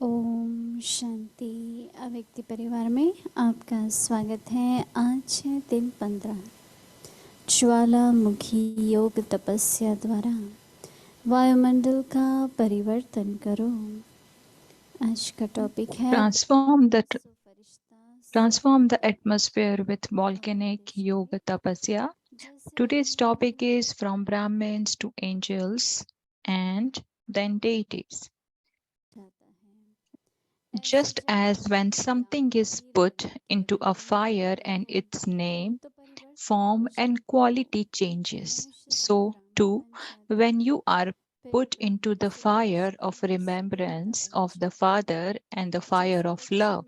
ओम शांति। अव्यक्ति परिवार में आपका स्वागत है। आज है दिन 15। ज्वालामुखी योग तपस्या द्वारा वायुमंडल का परिवर्तन करो। आज का टॉपिक है Transform the atmosphere with volcanic yoga tapasya. Today's topic is from Brahmins to angels and then deities. Just as when something is put into a fire and its name, form and quality changes, so too when you are put into the fire of remembrance of the Father and the fire of love,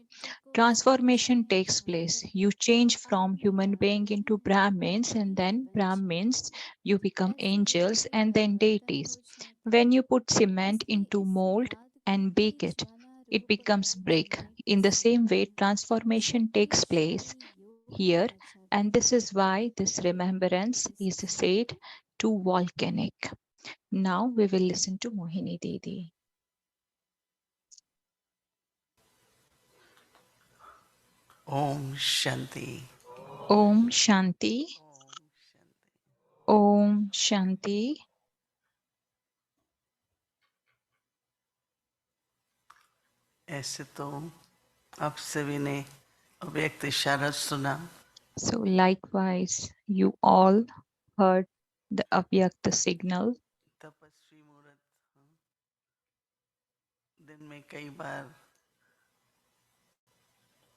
transformation takes place. You change from human being into Brahmins, and then Brahmins, you become angels and then deities. When you put cement into mold and bake it, it becomes brick. In the same way, transformation takes place here, and this is why this remembrance is said to volcanic. Now we will listen to Mohini Didi. Om Shanti. Om Shanti. Om Shanti. ऐसे तो आप सभी ने अव्यक्त इशारा सुना। So likewise, you all heard the Avyakta signal. तपस्वी मुहूर्त दिन में कई बार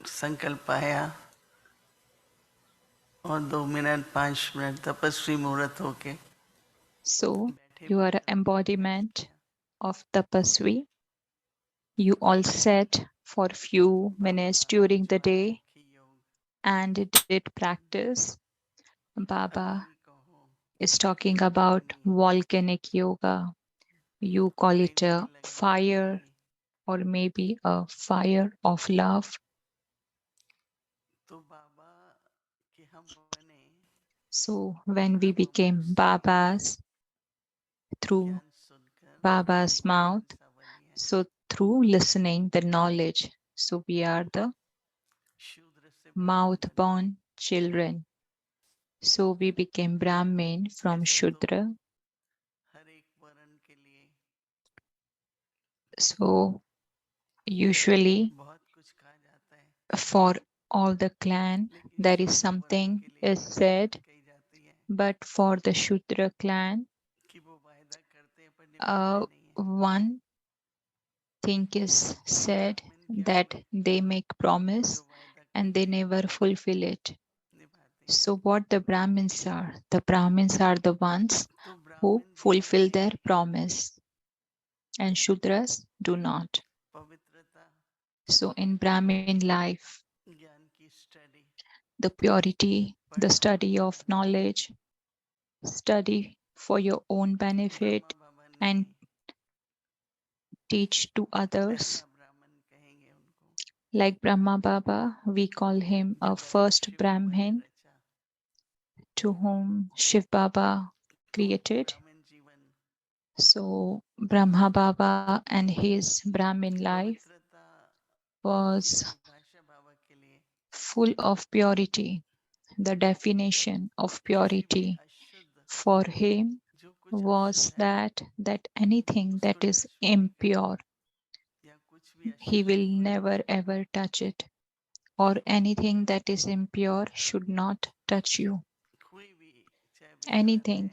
संकल्प आया और 2 मिनट 5 मिनट तपस्वी मुहूर्त होके So you are an embodiment of Tapasvi. You all sat for few minutes during the day and did practice. Baba is talking about volcanic yoga. You call it a fire or maybe a fire of love. So when we became Babas through Baba's mouth, so through listening the knowledge, so we are the mouth-born children. So we became Brahmin from Shudra. So usually for all the clan there is something is said, but for the Shudra clan one thing is said that they make promise and they never fulfill it. So what the Brahmins are? The Brahmins are the ones who fulfill their promise and Shudras do not. So in Brahmin life, the purity, the study of knowledge, study for your own benefit and teach to others. Like Brahma Baba, we call him a first Brahmin to whom Shiv Baba created. So Brahma Baba and his Brahmin life was full of purity. The definition of purity for him was that anything that is impure, he will never ever touch it, or anything that is impure should not touch you. Anything,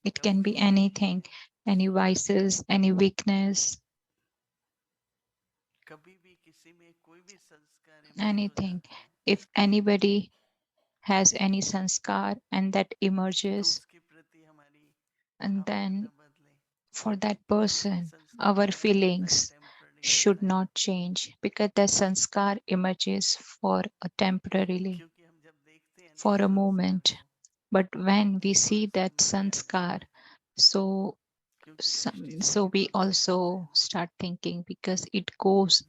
it can be anything, any vices, any weakness, anything. If anybody has any sanskar and that emerges, and then for that person our feelings should not change, because the sanskar emerges for a temporarily, for a moment. But when we see that sanskar, so we also start thinking, because it goes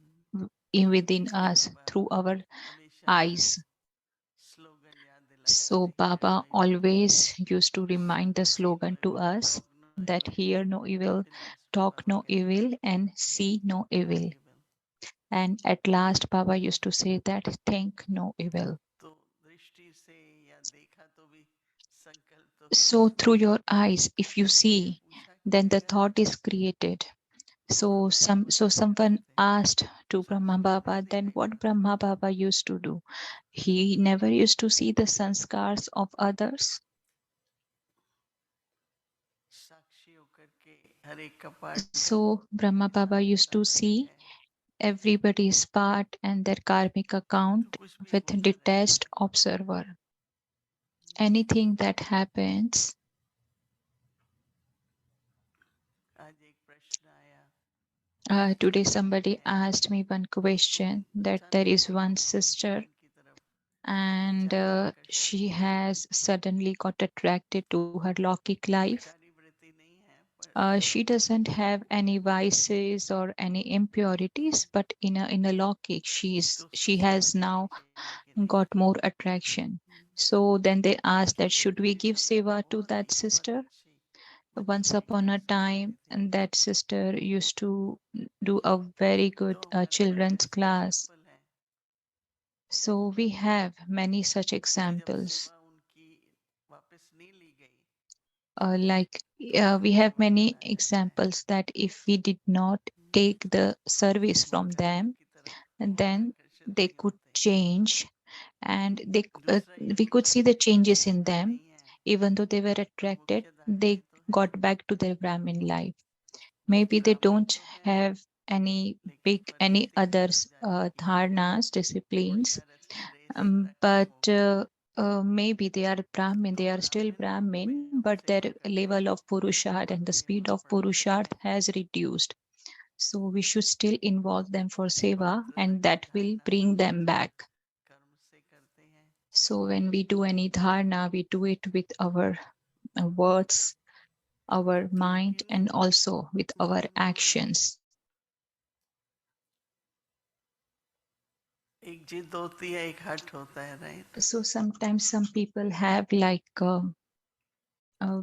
in within us through our eyes. So Baba always used to remind the slogan to us that hear no evil, talk no evil, and see no evil. And at last, Baba used to say that think no evil. तो दृष्टि से या देखा तो भी संकल्प तो So, कैसे? through your eyes, if you मैंने see, पूछा then the क्या? thought is created. तो So, ब्रह्मा बाबा क्या someone करते? asked to Brahma संस्कार Baba, then दिखाई what देते, Brahma Baba used to do? He never used to see the sanskars of others. साक्षी होकर के हर एक का part So, Brahma Baba used सार्थकता to बना see है। everybody's part and their karmic तो account कुछ भी with होता रहता detached है, observer. Anything that happens, आज एक प्रश्न आया, today शादी हुई somebody है, asked me one उसको question that there अचानक is से one sister जीवन की तरफ and ज्यादा आकर्षण she हुआ। has suddenly got attracted to her Lokik life. विकारी वृत्ति नहीं है, पर She doesn't have any vices or any impurities, but in a Lokik, तो उसको she सेवा has करनी now चाहिए कि नहीं? got more attraction. So then they asked that should we एक give समय seva to बहुत that ही बहुत sister? अच्छी Once बच्ची upon a क्लास में time, पढ़ती थी। and that sister used to do a very good तो हमारे पास children's ऐसे class. एग्जाम्पल हैं So we have many such कि जब examples. सेवा उनकी वापस नहीं ली गई Like तो वो we फिर have दोबारा many आ जाता है। examples that if we did not take the service from मतगलता them, की तरफ and बहुत then आकर्षित they नहीं could होते। change, and दूसरा ये we could होता see है the कि वो changes in ब्राह्मण them. नहीं है, Even though they were attracted, मुख्यधाराएं they तो हैं, got back to their Brahmin life. Maybe they ब्राह्मण don't तो हैं, have any लेकिन big any पद्धति की तरफ others जाने की dharnas disciplines, पुरुषारथ की रेस में but हो गए maybe they are Brahmin, तो they are still ब्राह्मण रूप Brahmin, में हम but their सेवा करते level हैं of Purusharth और and the भी speed हमारा of बड़ा होता Purusharth है has reduced. So we should still involve them for seva, पवित्रता and की that will धारणा bring them back. कर्म से करते हैं, So when we do any dharna, we do it with our words, our mind, लेकिन and also with our जीवनों में actions. एक जिद होती है, एक हट होता है, right? So sometimes some people have like a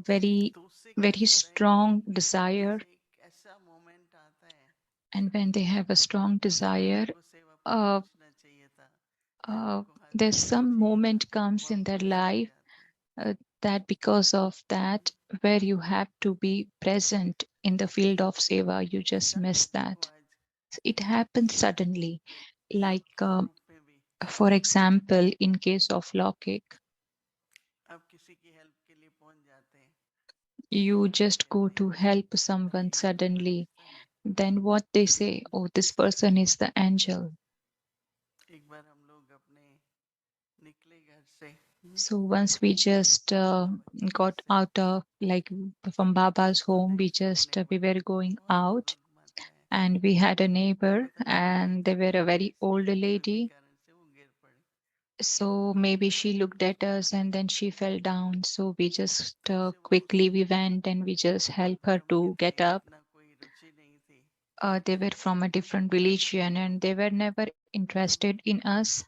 very तो उससे क्या very होता है strong कि desire, जैसे एक ऐसा मोमेंट आता है and when they have a strong कि यार desire, हमको सेवा पर uh, पहुंचना चाहिए था, यार हमको हाथ there's बढ़ाना some चाहिए था, moment comes वहां in their पहुंच नहीं life जाते। that because of that, where you have to be present in the field of seva, you just miss अचानक देखो that. आज It happens suddenly. Like, युद्ध के रूप में भी for example, in case of Lokik, आप किसी की हेल्प के लिए पहुंच जाते हैं, you तो just go कहते हैं to यार ये help बंदा someone एंजल बन suddenly. जाता है। Then what they say, oh, this person is the angel. एक बार हम लोग अपने निकले घर से So once we just बाबा की got कृपा से, out of like from Baba's तो home, we नेक्स्ट just अपने we मन were में going बहुत out, क्रोध आता है, and we had a क्या neighbor, पता कब and they were a very किस old डर के lady. कारण से वो गिर पड़े। So maybe she looked at us and then she fell down. So we just तब से वो quickly we went and we just helped her धर्म की to थी, get up. अपना कोई रुचि नहीं थी, They were from a different religion and they were never interested in us.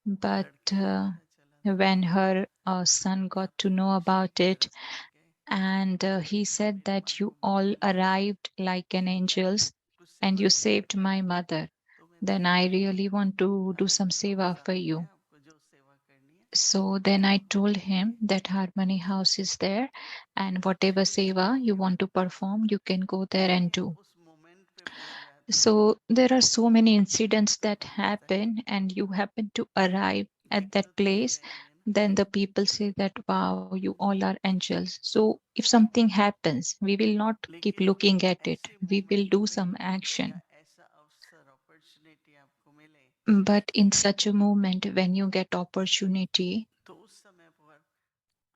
But लड़के को पता चला तो when her son कि got आप to लोग know रोशनी about की it, तरफ पहुंच गए, and he said मेरी that माँ you को all बचाने के लिए, arrived like an यानी angels कुछ and सेवा you करने saved का my है, mother, तो मैं then I तैयार हूँ, really want to do आज some हम लोग seva for साथ हैं, you. आपको जो सेवा करनी है So then I आप told करिए। him that Harmony House is there, and whatever चलिए seva you want to perform, you can go there and यानी do. उस मोमेंट पे पहुंच जाते हैं, So there are so many incidents तो that पहुंचता है। happen, and you happen to arrive at दिख that तो तीनों place. रहे होंगे ना, Then the people say that, wow, you all are angels. So if something happens, we will not keep लेकिन looking at it. ऐसे We will मोमेंट do पे some या action. ऐसा अवसर अपॉर्चुनिटी आपको मिले, But in such a moment, when you get opportunity, तो उस समय पर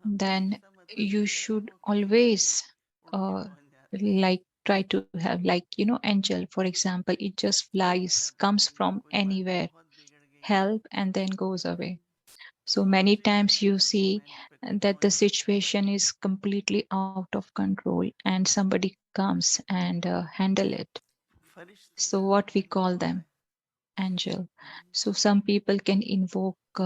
then इसका मतलब you ये नहीं कि should वो कहीं से भी always उड़ के uh, पहुंच जाते हैं। like try to have like angel, for example, it just कई flies, बार आप comes देखेंगे from कोई बात anywhere, बहुत बिगड़ गई है, help, and then goes away. So और many उसी times समय you पर see मोमेंट पे कोई that the पहुंच जाता है। situation is completely out of control and somebody comes and handle it. फरिश्ते So का what we मतलब call होता them है, angel. So some people can invoke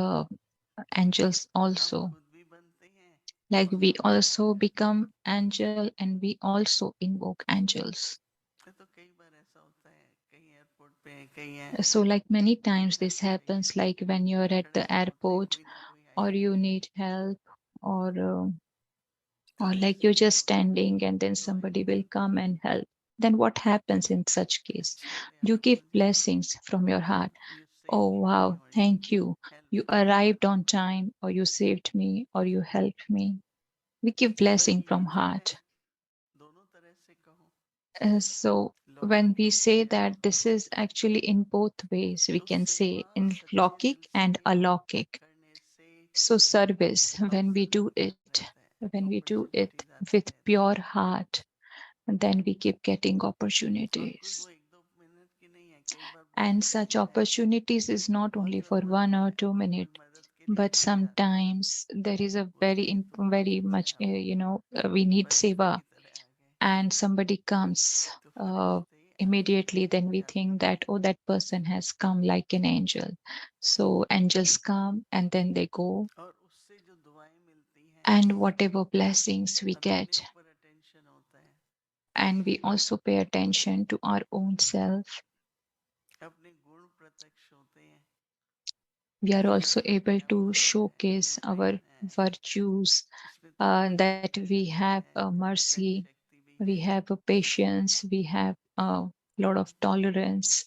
angels हम also. खुद भी बनते हैं Like और we सबको also बनाते हैं। become angel and we also invoke angels. तो कई बार ऐसा होता है, कहीं एयरपोर्ट पे हैं, कहीं हैं So like many कहीं times घर this पे नहीं है, happens, like when you're at खड़े the हैं उठ रहे airport कोई ना कोई or आएगा। you need help, or तो like you're जैसे just वो standing and then दुआएं somebody will मिलती come हैं, and help. Then what happens in such case? अच्छे You आपको give जो blessings from your heart. You save Oh me money wow, और you thank you. Help You me, arrived on time, or you saved me, or you helped me. We give पर blessing ये from जब मैं heart. दोनों तरह से कहूँ, So लौकिक when we रूप से say है that, this is actually in both ways. We तो can say सेवा in सच्चे Lokik दिल से and Alokik. करने से So service, when we अवसर do मिलता it, रहता है, when we do it opportunities आती with रहती pure हैं। heart, then we keep getting और कोई वो opportunities. एक दो मिनट की नहीं है, कई बार बहुत And such लंबी है, opportunities is not बहुत only for ज़रूरत 1 or है, 2 minutes, कोई मदद के लिए but मिल जाता है, sometimes there is a very उसके लिए तुरंत very से much आप we need फरिश्ते seva, की तरह आ गए, and somebody comes तो फरिश्ते आपके immediately, पीछे then लग we जाते think हैं। that, oh, that person has come like an angel. So angels come and then they go, और उससे जो दुआएं मिलती हैं, and whatever blessings we और अपने get, ऊपर अटेंशन होता है, and we also pay attention to our own self, अपने गुण प्रत्यक्ष होते हैं we are कि also इसमें able क्या to बात है, ये showcase our प्रेम है, virtues, इसमें तो बहुत that we इंटेलिजेंस have है, कई mercy, शक्ति भी we है, have a patience, we have a lot of tolerance.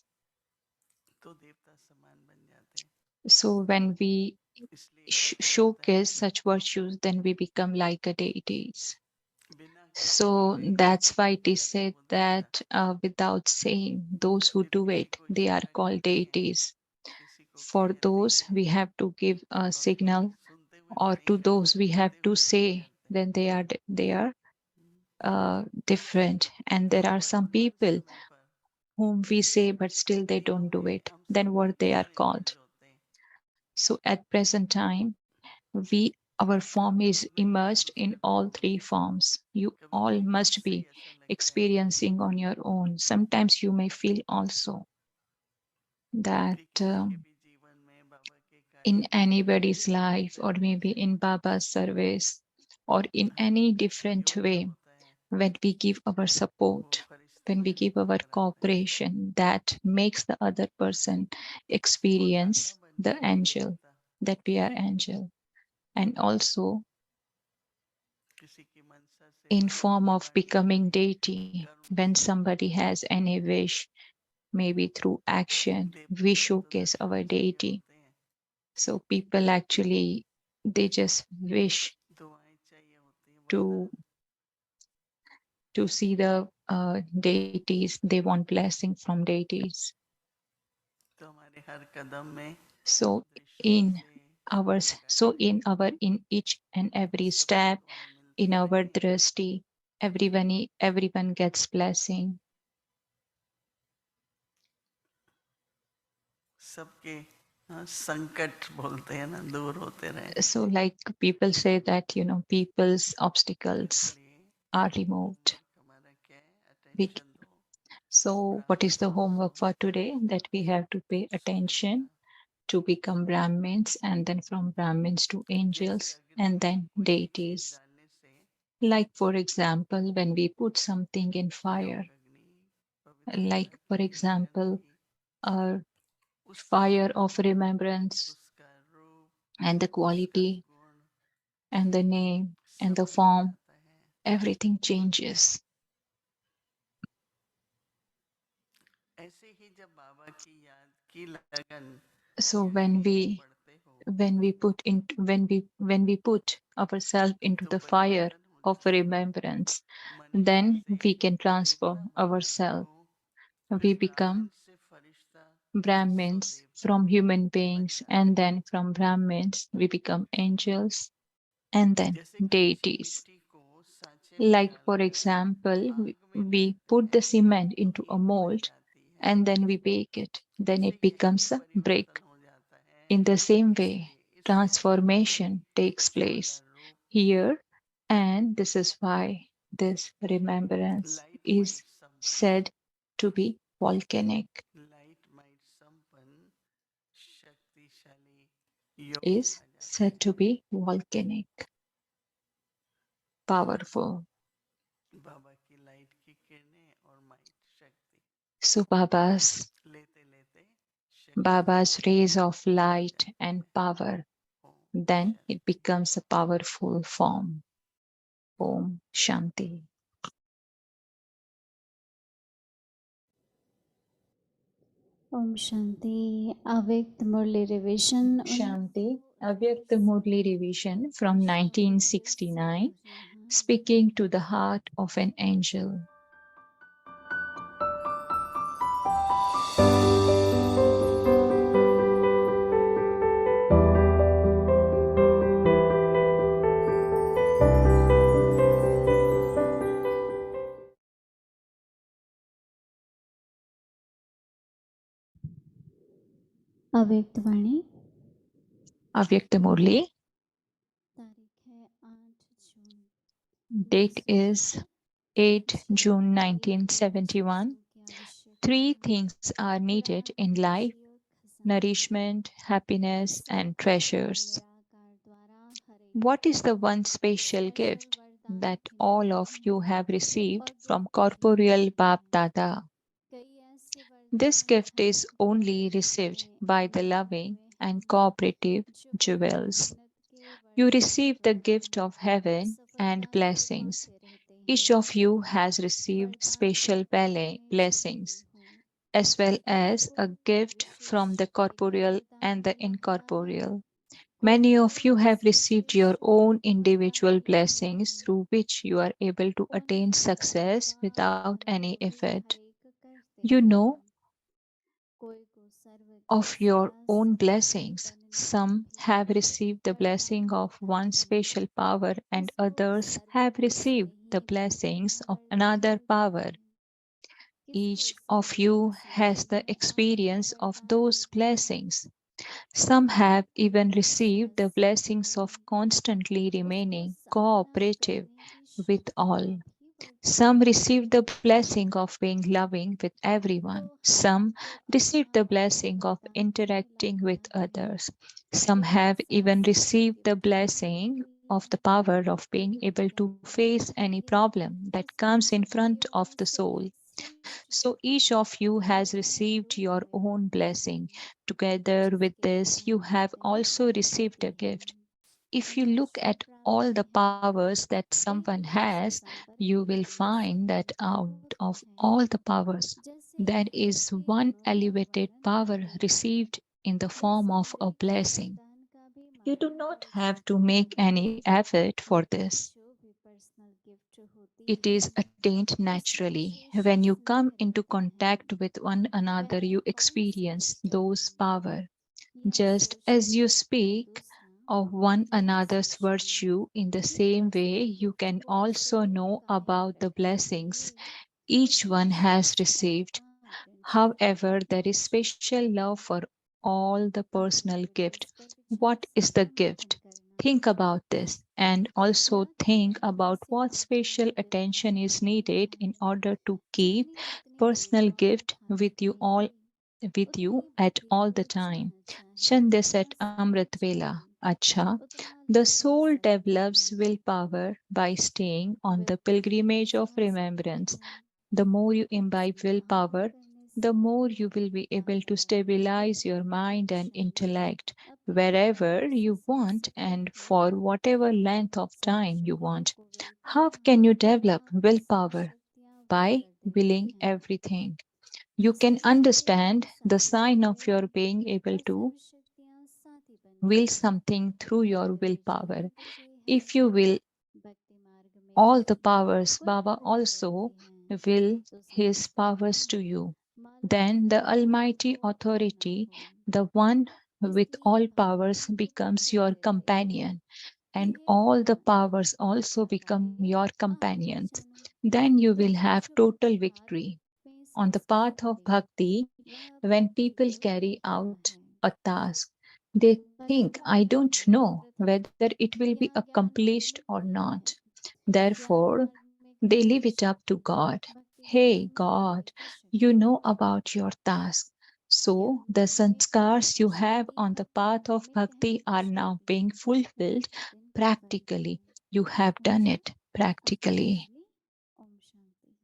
तो देवता समान बन जाते हैं। So when we इसलिए कहा जाता है showcase such virtues, then we become like a deities. बिना किए So हुए that's why it बन is जाता है said वो देवता। that without saying, those who फिर do किसी it, को they are इशारा called करते हैं, deities. किसी को For कह those, देते we हैं, have to give a और कोई signal, सुनते हुए भी or नहीं to करते, those we have कहते to हुए भी नहीं say, करते। then they are different. And और there are some वर्तमान people समय पर whom we say, but still they तीनों don't do में it. हम Then सब what they are मिलकर called? इमर्ज होते हैं। So at present time, our form कभी is खुद में immersed महसूस in करते all हो, three forms. You कभी all कभी खुद must से ही be ऐसा लगता है experiencing on your own. Sometimes you may feel also that कि किसी के भी जीवन में बाबा के कार्य in में anybody's life, or सहयोग maybe से in Baba's service, or in हमें any जो different सहयोग way, होता है when we give our वो support, फरिश्ते when we give Firishta our कराते हैं, cooperation, that makes the other person वो दाता experience बन the जाते हैं angel, दाता। that we are angel. And also किसी की मनसा से in मनसा form of पूरा करने becoming के deity, कर्म when से somebody has any wish, maybe through action, we देवताओं के तो showcase दर्शन our भी चाहिए deity. होते हैं, So people actually, they just wish दुआएं चाहिए होती हैं to वरदान। see the deities. They want blessing from deities. तो हमारे हर कदम में So दृष्टि से so आज्ञाकारी in each and every सबको step, दुआएं in मिलती our रहेंगी। drishti, everyone gets blessing. सबके संकट बोलते हैं ना, दूर होते रहे, So like people say that, people's obstacles इसलिए are removed. होमवर्क हमारा क्या है, We, अटेंशन दो, so what is the ब्राह्मणों homework for से today? That we have to pay Surekha. attention to become Brahmins, and then from Brahmins to जैसे angels, अग्नि and में then कोई भी चीज deities. डालने से Like for example, when we put something in fire, योग अग्नि पवित्रता like for की लगन example, भी a उसका fire of स्वरूप, remembrance, उसका रूप, and the उसका quality, गुण and the name, and सब the बदल form, जाता है। everything changes. ऐसे ही जब बाबा की याद की लगन So यानी नींव पढ़ते हो when we put ourselves into तो the fire परिवर्तन हो of जाता है। remembrance, मनुष्य then से we can देवता transform बन जाते ourselves. हो, फिर We become ब्राह्मण से फरिश्ता, सो Brahmins देवता from human बन beings, जाते and हो। then from Brahmins we become angels, and then जैसे कच्ची deities. मिट्टी को सांचे में Like for डालकर example, we, आग में we डालते put the हैं cement तो into a ईंट बन mold जाती है, and then we bake it, then ऐसे it यही becomes a brick. परिवर्तन हो जाता है। In the same way, इसलिए इस यात्रा में transformation takes इसका place रूप here, and this is why this remembrance light is might संपन्न, said to be volcanic, light might संपन्न शक्तिशाली योग is कहा जाता said है। to be volcanic, powerful. बाबा की लाइट की किरणें और माइट शक्ति So Baba's लेते Baba's rays of light and power. Oh, Then Shanti. it becomes a powerful form. Om Shanti. Om Shanti. Avyakt Murli revision. Shanti. Avyakta Murli revision from 1969, speaking to the heart of an angel. अव्यक्त वाणी Avyakta Murli. तारीख है 8 जून Date is 8 June 1971. Three things are needed in life: nourishment, happiness, and treasures. What is the one special gift that all of you have received from corporeal Bap Dada? This gift is only received by the loving and cooperative jewels. You receive the gift of heaven and blessings. Each of you has received special blessings, as well as a gift from the corporeal and the incorporeal. Many of you have received your own individual blessings through which you are able to attain success without any effort. You know of your own blessings. Some have received the blessing of one special power, and others have received the blessings of another power. Each of you has the experience of those blessings. Some have even received the blessings of constantly remaining cooperative with all. Some received the blessing of being loving with everyone. Some received the blessing of interacting with others. Some have even received the blessing of the power of being able to face any problem that comes in front of the soul. So each of you has received your own blessing. Together with this, you have also received a gift. If you look at all the powers that someone has, you will find that out of all the powers, there is one elevated power received in the form of a blessing. You do not have to make any effort for this. It is attained naturally. When you come into contact with one another, you experience those power. Just as you speak of one another's virtue, in the same way you can also know about the blessings each one has received. However, there is special love for all the personal gift. What is the gift? Think about this and also think about what special attention is needed in order to keep personal gift with you at all the time. Chande set Amrit Vela. Acha. The soul develops willpower by staying on the pilgrimage of remembrance. The more you imbibe willpower, the more you will be able to stabilize your mind and intellect wherever you want and for whatever length of time you want. How can you develop willpower? By willing everything. You can understand the sign of your being able to will something through your willpower. If you will all the powers, Baba also will his powers to you. Then the Almighty Authority, the one with all powers, becomes your companion, and all the powers also become your companions. Then you will have total victory. On the path of bhakti, when people carry out a task, they think, I don't know whether it will be accomplished or not. Therefore, they leave it up to God. Hey, God, you know about your task. So, the sanskars you have on the path of bhakti are now being fulfilled practically. You have done it practically. Om Shanti